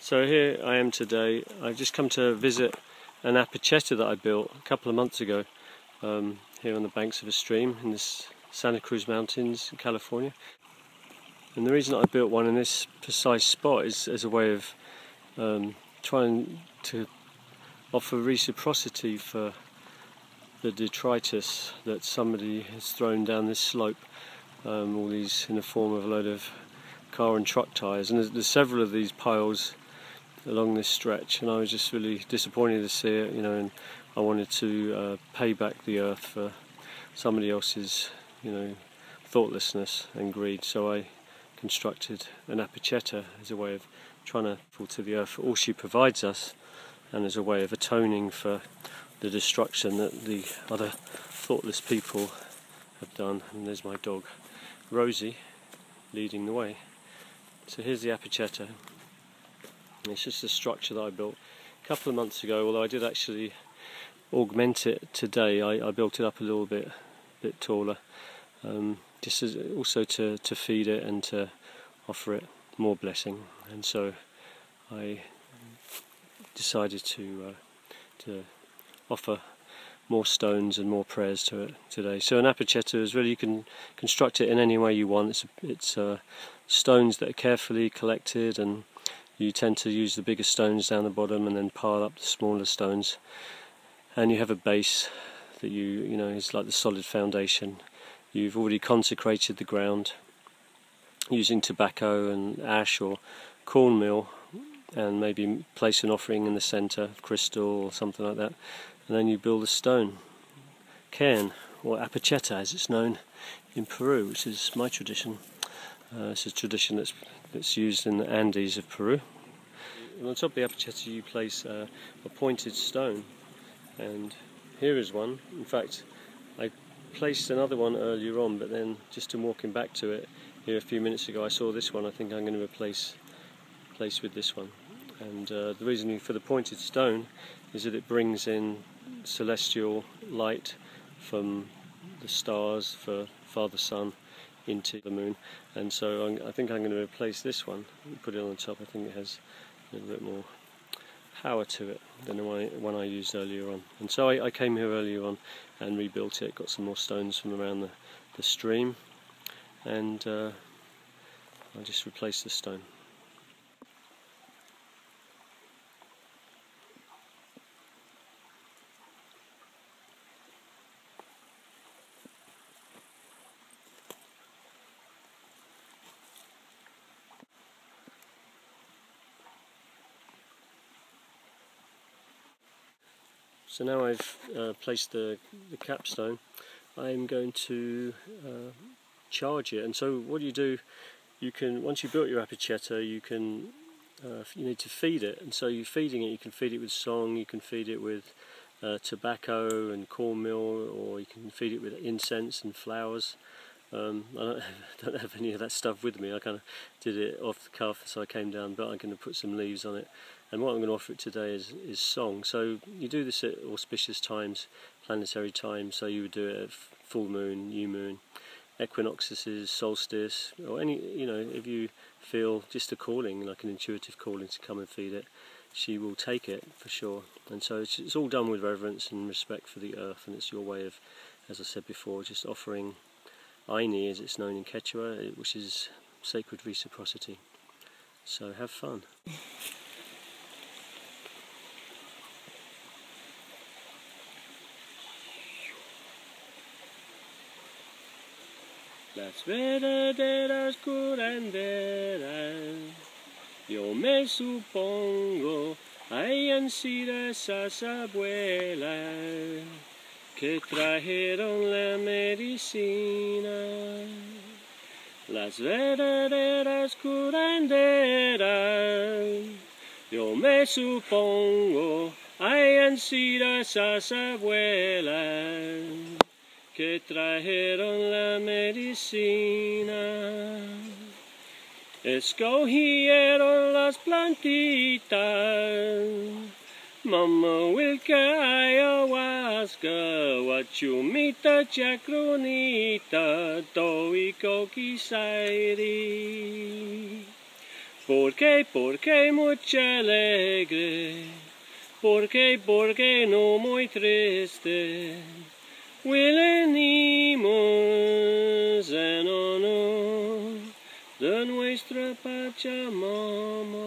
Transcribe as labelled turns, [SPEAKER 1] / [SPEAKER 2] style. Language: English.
[SPEAKER 1] So here I am today. I've just come to visit an Apacheta that I built a couple of months ago here on the banks of a stream in the Santa Cruz Mountains in California. And the reason I built one in this precise spot is as a way of trying to offer reciprocity for the detritus that somebody has thrown down this slope, all these in the form of a load of car and truck tyres. And there's several of these piles along this stretch, and I was just really disappointed to see it, and I wanted to pay back the earth for somebody else's, thoughtlessness and greed. So I constructed an Apacheta as a way of trying to fall to the earth for all she provides us, and as a way of atoning for the destruction that the other thoughtless people have done. And there's my dog Rosie leading the way. So here's the Apacheta. It's just a structure that I built a couple of months ago, although I did actually augment it today. I built it up a little bit taller, just also to feed it and to offer it more blessing. And so I decided to offer more stones and more prayers to it today. So an Apacheta is really, you can construct it in any way you want. It's stones that are carefully collected, and you tend to use the bigger stones down the bottom and then pile up the smaller stones. And you have a base that is like the solid foundation. You've already consecrated the ground using tobacco and ash or cornmeal, and maybe place an offering in the centre, crystal or something like that. And then you build a stone, Cairn, or Apacheta as it's known in Peru, which is my tradition. It's a tradition that's used in the Andes of Peru. And on top of the Apacheta you place a pointed stone, and here is one. In fact, I placed another one earlier on, but then just in walking back to it here a few minutes ago I saw this one. I think I'm going to replace with this one. And the reason for the pointed stone is that it brings in celestial light from the stars for Father Sun into the moon. And so I think I'm going to replace this one and put it on the top. I think it has a little bit more power to it than the one I used earlier on. And so I came here earlier on and rebuilt it, got some more stones from around the stream, and I just replaced the stone. So now I've placed the capstone, I'm going to charge it. And so what you do, once you've built your Apacheta, you need to feed it. And so you're feeding it, you can feed it with song, you can feed it with tobacco and cornmeal, or you can feed it with incense and flowers. I don't have any of that stuff with me. I kind of did it off the cuff, so I came down, but I'm going to put some leaves on it. And what I'm going to offer it today is song. So you do this at auspicious times, planetary times. So you would do it at full moon, new moon, equinoxes, solstice, or any, if you feel just a calling, like an intuitive calling to come and feed it, she will take it for sure. And so it's all done with reverence and respect for the earth, and it's your way of, as I said before, just offering Aini, as it's known in Quechua, which is sacred reciprocity. So have fun. Las verdaderas curanderas, yo me supongo, hayan sido esas abuelas que trajeron la medicina. Las verdaderas curanderas, yo me supongo, hayan sido esas abuelas que trajeron la medicina. Escogieron las plantitas, Mama Wilka, ayahuasca, Wachumita, Chacronita, Toiko Kisairi. Porque muy alegre, porque no muy triste, venimos en honor de nuestra Pachamama.